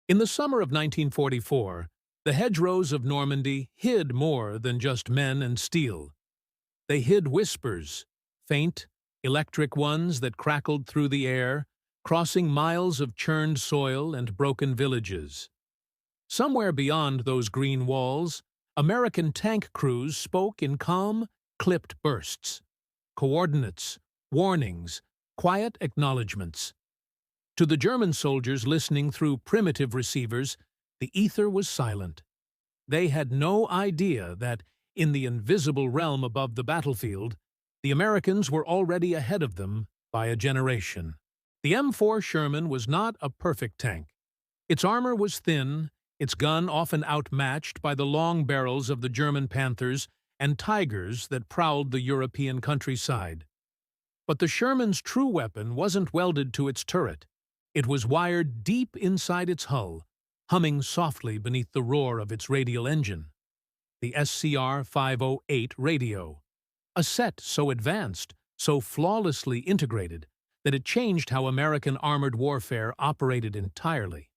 In the summer of 1944, the hedgerows of Normandy hid more than just men and steel. They hid whispers, faint, electric ones that crackled through the air, crossing miles of churned soil and broken villages. Somewhere beyond those green walls, American tank crews spoke in calm, clipped bursts. Coordinates, warnings, quiet acknowledgments. To the German soldiers listening through primitive receivers, the ether was silent. They had no idea that, in the invisible realm above the battlefield, the Americans were already ahead of them by a generation. The M4 Sherman was not a perfect tank. Its armor was thin, its gun often outmatched by the long barrels of the German Panthers and Tigers that prowled the European countryside. But the Sherman's true weapon wasn't welded to its turret. It was wired deep inside its hull, humming softly beneath the roar of its radial engine. The SCR-508 radio. A set so advanced, so flawlessly integrated, that it changed how American armored warfare operated entirely.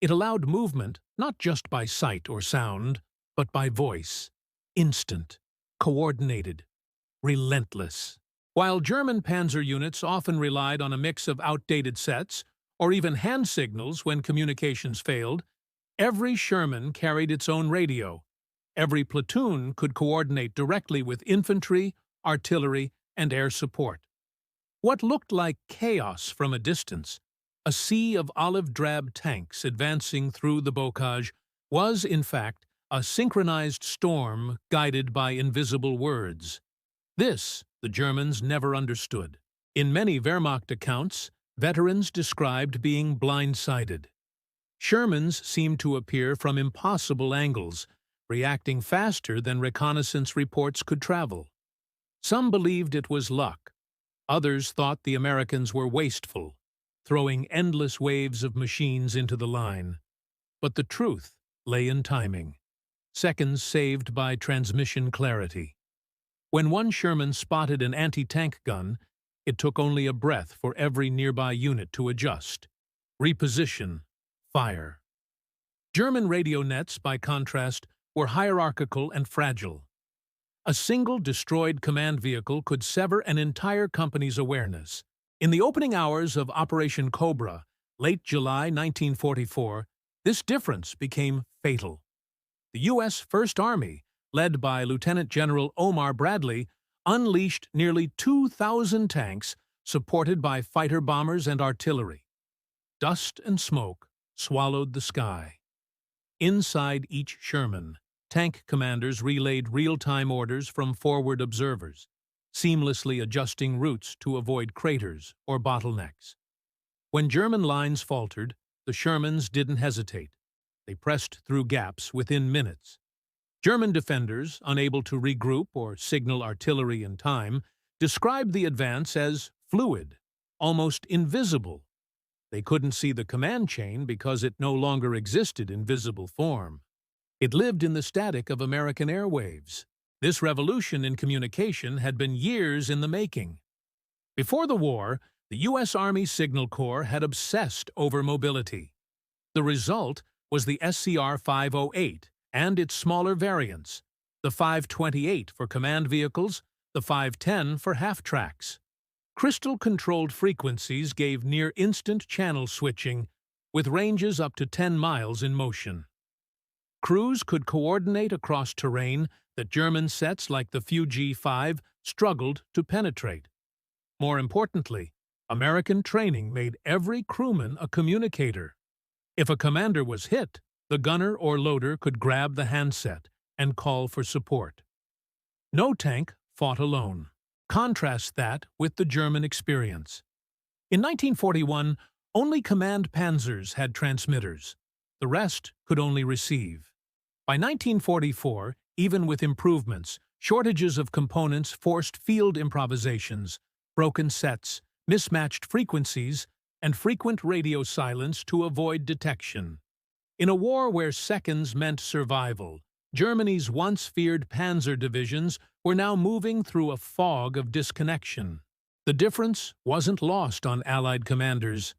It allowed movement not just by sight or sound, but by voice. Instant, coordinated, relentless. While German Panzer units often relied on a mix of outdated sets, or even hand signals when communications failed, every Sherman carried its own radio. Every platoon could coordinate directly with infantry, artillery, and air support. What looked like chaos from a distance, a sea of olive-drab tanks advancing through the bocage, was, in fact, a synchronized storm guided by invisible words. This the Germans never understood. In many Wehrmacht accounts, veterans described being blindsided. Shermans seemed to appear from impossible angles, reacting faster than reconnaissance reports could travel. Some believed it was luck. Others thought the Americans were wasteful, throwing endless waves of machines into the line. But the truth lay in timing. Seconds saved by transmission clarity. When one Sherman spotted an anti-tank gun, it took only a breath for every nearby unit to adjust, reposition, fire. German radio nets, by contrast, were hierarchical and fragile. A single destroyed command vehicle could sever an entire company's awareness. In the opening hours of Operation Cobra, late July 1944, this difference became fatal. The U.S. First Army, led by Lieutenant General Omar Bradley, unleashed nearly 2,000 tanks supported by fighter bombers and artillery. Dust and smoke swallowed the sky. Inside each Sherman, tank commanders relayed real-time orders from forward observers, seamlessly adjusting routes to avoid craters or bottlenecks. When German lines faltered, the Shermans didn't hesitate. They pressed through gaps within minutes. German defenders, unable to regroup or signal artillery in time, described the advance as fluid, almost invisible. They couldn't see the command chain because it no longer existed in visible form. It lived in the static of American airwaves. This revolution in communication had been years in the making. Before the war, the U.S. Army Signal Corps had obsessed over mobility. The result was the SCR-508 and its smaller variants, the 528 for command vehicles, the 510 for half-tracks. Crystal-controlled frequencies gave near-instant channel switching, with ranges up to 10 miles in motion. Crews could coordinate across terrain that German sets like the Fuji-5 struggled to penetrate. More importantly, American training made every crewman a communicator. If a commander was hit, the gunner or loader could grab the handset and call for support. No tank fought alone. Contrast that with the German experience. In 1941, only command panzers had transmitters. The rest could only receive. By 1944, even with improvements, shortages of components forced field improvisations, broken sets, mismatched frequencies, and frequent radio silence to avoid detection. In a war where seconds meant survival, Germany's once feared panzer divisions were now moving through a fog of disconnection. The difference wasn't lost on Allied commanders.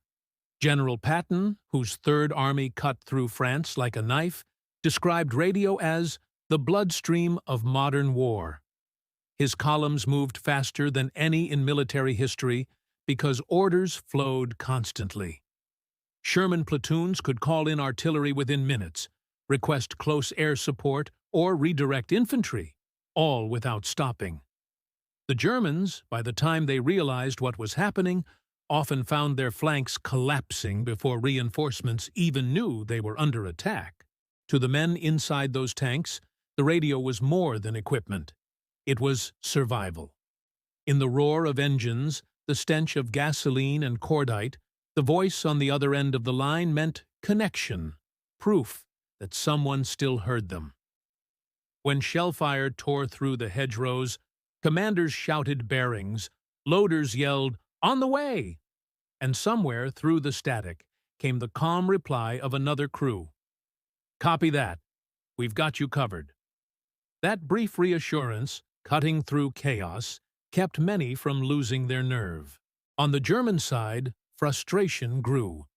General Patton, whose Third Army cut through France like a knife, described radio as the bloodstream of modern war. His columns moved faster than any in military history because orders flowed constantly. Sherman platoons could call in artillery within minutes, request close air support, or redirect infantry, all without stopping. The Germans, by the time they realized what was happening, often found their flanks collapsing before reinforcements even knew they were under attack. To the men inside those tanks, the radio was more than equipment. It was survival. In the roar of engines, the stench of gasoline and cordite, the voice on the other end of the line meant connection, proof that someone still heard them. When shellfire tore through the hedgerows, commanders shouted bearings, loaders yelled, "On the way!" And somewhere through the static came the calm reply of another crew. "Copy that. We've got you covered." That brief reassurance, cutting through chaos, kept many from losing their nerve. On the German side, frustration grew.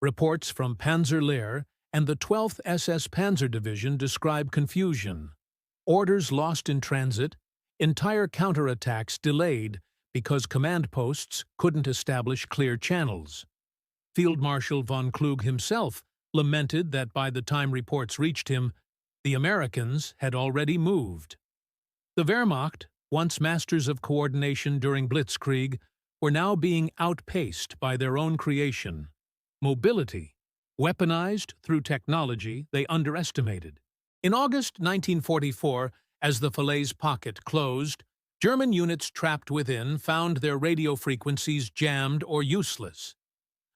Reports from Panzer and the 12th SS Panzer Division describe confusion. Orders lost in transit, entire counterattacks delayed because command posts couldn't establish clear channels. Field Marshal von Kluge himself lamented that by the time reports reached him, the Americans had already moved. The Wehrmacht, once masters of coordination during Blitzkrieg, were now being outpaced by their own creation, mobility, weaponized through technology they underestimated. In August 1944, as the Falaise Pocket closed, German units trapped within found their radio frequencies jammed or useless.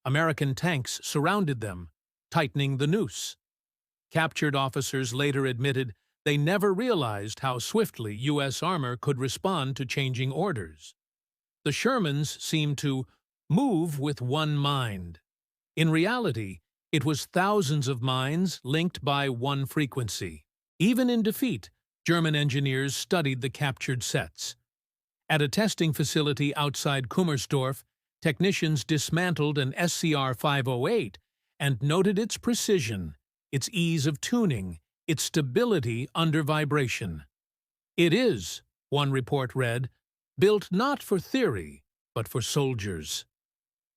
American tanks surrounded them, tightening the noose. Captured officers later admitted they never realized how swiftly U.S. armor could respond to changing orders. The Shermans seemed to move with one mind. In reality, it was thousands of minds linked by one frequency. Even in defeat, German engineers studied the captured sets. At a testing facility outside Kummersdorf, technicians dismantled an SCR-508 and noted its precision, its ease of tuning, its stability under vibration. "It is," one report read, "built not for theory, but for soldiers."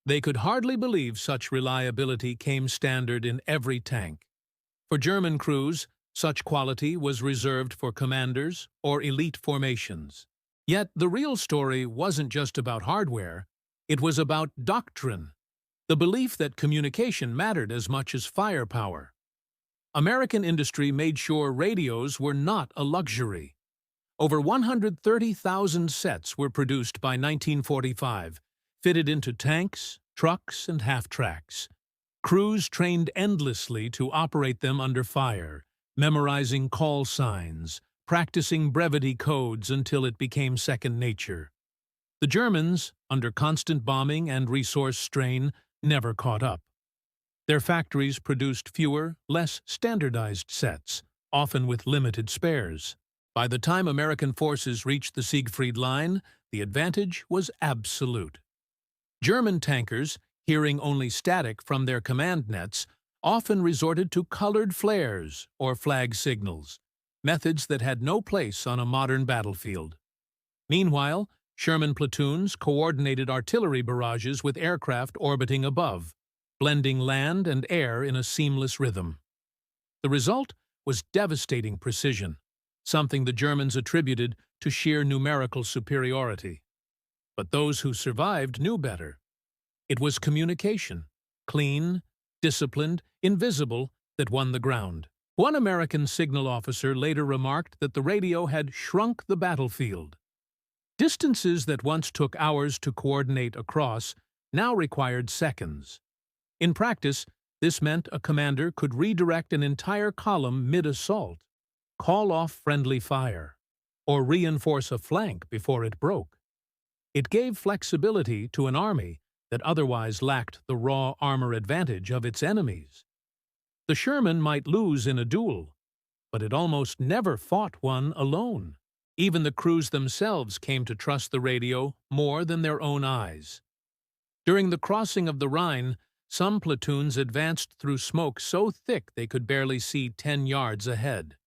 They could hardly believe such reliability came standard in every tank. For German crews, such quality was reserved for commanders or elite formations. Yet the real story wasn't just about hardware, it was about doctrine, the belief that communication mattered as much as firepower. American industry made sure radios were not a luxury. Over 130,000 sets were produced by 1945, fitted into tanks, trucks, and half-tracks. Crews trained endlessly to operate them under fire, memorizing call signs, practicing brevity codes until it became second nature. The Germans, under constant bombing and resource strain, never caught up. Their factories produced fewer, less standardized sets, often with limited spares. By the time American forces reached the Siegfried Line, the advantage was absolute. German tankers, hearing only static from their command nets, often resorted to colored flares or flag signals, methods that had no place on a modern battlefield. Meanwhile, Sherman platoons coordinated artillery barrages with aircraft orbiting above, blending land and air in a seamless rhythm. The result was devastating precision, something the Germans attributed to sheer numerical superiority. But those who survived knew better. It was communication, clean, disciplined, invisible, that won the ground. One American signal officer later remarked that the radio had shrunk the battlefield. Distances that once took hours to coordinate across now required seconds. In practice, this meant a commander could redirect an entire column mid-assault, call off friendly fire, or reinforce a flank before it broke. It gave flexibility to an army that otherwise lacked the raw armor advantage of its enemies. The Sherman might lose in a duel, but it almost never fought one alone. Even the crews themselves came to trust the radio more than their own eyes. During the crossing of the Rhine, some platoons advanced through smoke so thick they could barely see 10 yards ahead.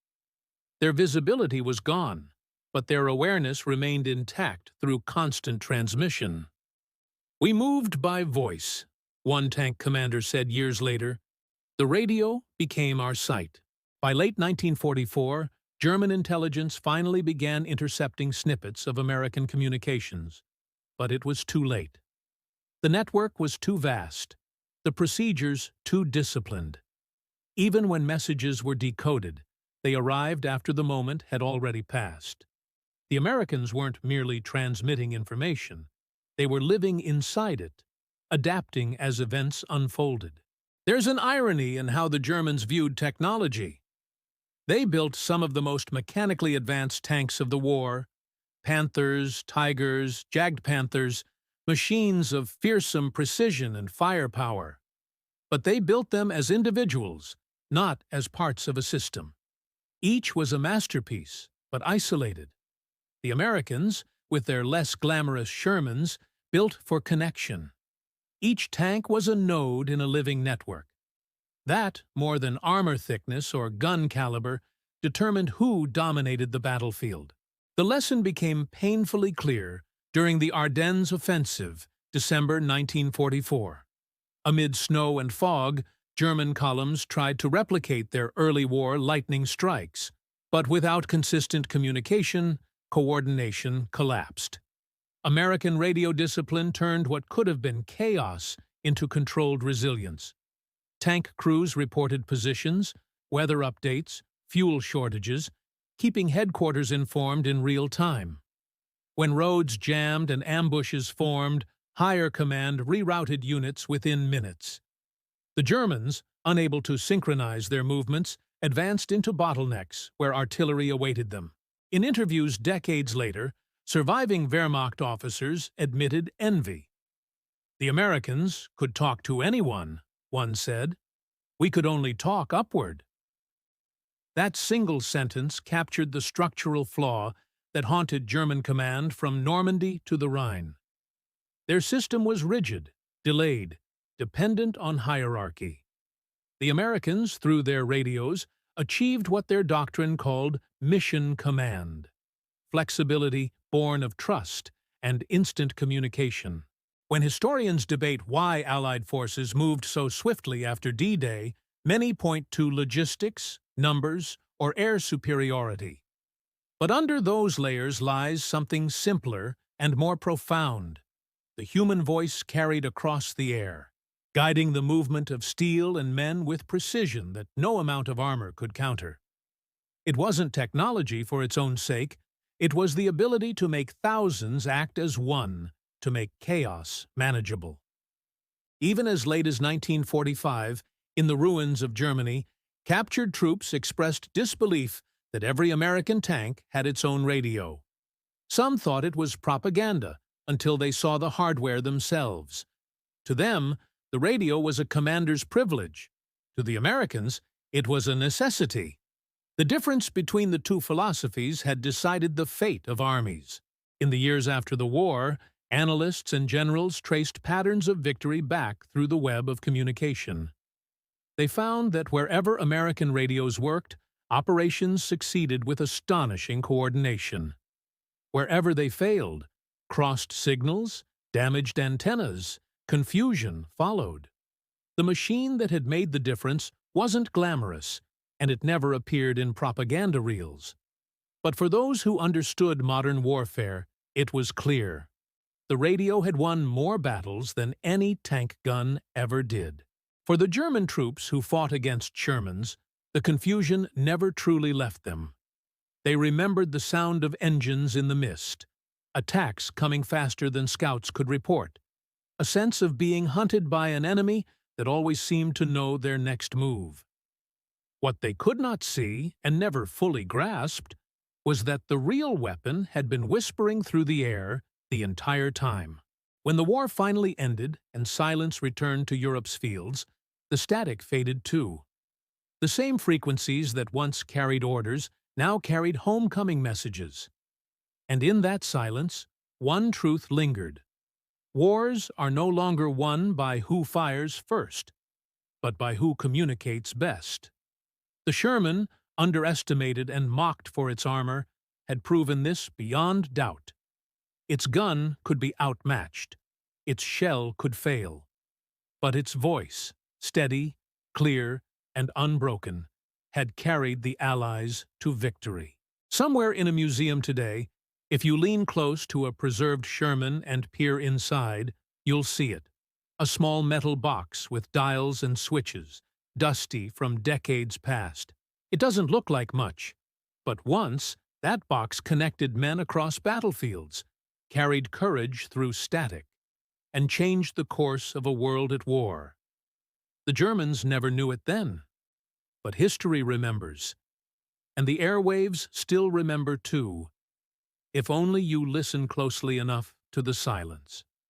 Their visibility was gone, but their awareness remained intact through constant transmission. "We moved by voice," one tank commander said years later. "The radio became our sight." By late 1944, German intelligence finally began intercepting snippets of American communications, but it was too late. The network was too vast, the procedures too disciplined. Even when messages were decoded, they arrived after the moment had already passed. The Americans weren't merely transmitting information, they were living inside it, adapting as events unfolded. There's an irony in how the Germans viewed technology. They built some of the most mechanically advanced tanks of the war: Panthers, Tigers, Jagdpanthers, machines of fearsome precision and firepower. But they built them as individuals, not as parts of a system. Each was a masterpiece, but isolated. The Americans, with their less glamorous Shermans, built for connection. Each tank was a node in a living network. That, more than armor thickness or gun caliber, determined who dominated the battlefield. The lesson became painfully clear during the Ardennes offensive, December 1944. Amid snow and fog, German columns tried to replicate their early war lightning strikes, but without consistent communication, coordination collapsed. American radio discipline turned what could have been chaos into controlled resilience. Tank crews reported positions, weather updates, fuel shortages, keeping headquarters informed in real time. When roads jammed and ambushes formed, higher command rerouted units within minutes. The Germans, unable to synchronize their movements, advanced into bottlenecks where artillery awaited them. In interviews decades later, surviving Wehrmacht officers admitted envy. "The Americans could talk to anyone," one said. "We could only talk upward." That single sentence captured the structural flaw that haunted German command from Normandy to the Rhine. Their system was rigid, delayed, dependent on hierarchy. The Americans, through their radios, achieved what their doctrine called mission command: flexibility born of trust and instant communication. When historians debate why Allied forces moved so swiftly after D-Day, many point to logistics, numbers, or air superiority. But under those layers lies something simpler and more profound: the human voice carried across the air, guiding the movement of steel and men with precision that no amount of armor could counter. It wasn't technology for its own sake, it was the ability to make thousands act as one, to make chaos manageable. Even as late as 1945, in the ruins of Germany, captured troops expressed disbelief that every American tank had its own radio. Some thought it was propaganda until they saw the hardware themselves. To them, the radio was a commander's privilege. To the Americans, it was a necessity. The difference between the two philosophies had decided the fate of armies. In the years after the war, analysts and generals traced patterns of victory back through the web of communication. They found that wherever American radios worked, operations succeeded with astonishing coordination. Wherever they failed, crossed signals, damaged antennas, confusion followed. The machine that had made the difference wasn't glamorous, and it never appeared in propaganda reels. But for those who understood modern warfare, it was clear. The radio had won more battles than any tank gun ever did. For the German troops who fought against Shermans, the confusion never truly left them. They remembered the sound of engines in the mist, attacks coming faster than scouts could report, a sense of being hunted by an enemy that always seemed to know their next move. What they could not see, and never fully grasped, was that the real weapon had been whispering through the air the entire time. When the war finally ended and silence returned to Europe's fields, the static faded too. The same frequencies that once carried orders now carried homecoming messages. And in that silence, one truth lingered. Wars are no longer won by who fires first, but by who communicates best. The Sherman, underestimated and mocked for its armor, had proven this beyond doubt. Its gun could be outmatched, its shell could fail, but its voice, steady, clear, and unbroken, had carried the Allies to victory. Somewhere in a museum today, if you lean close to a preserved Sherman and peer inside, you'll see it. A small metal box with dials and switches, dusty from decades past. It doesn't look like much, but once that box connected men across battlefields, carried courage through static, and changed the course of a world at war. The Germans never knew it then, but history remembers, and the airwaves still remember too, if only you listen closely enough to the silence.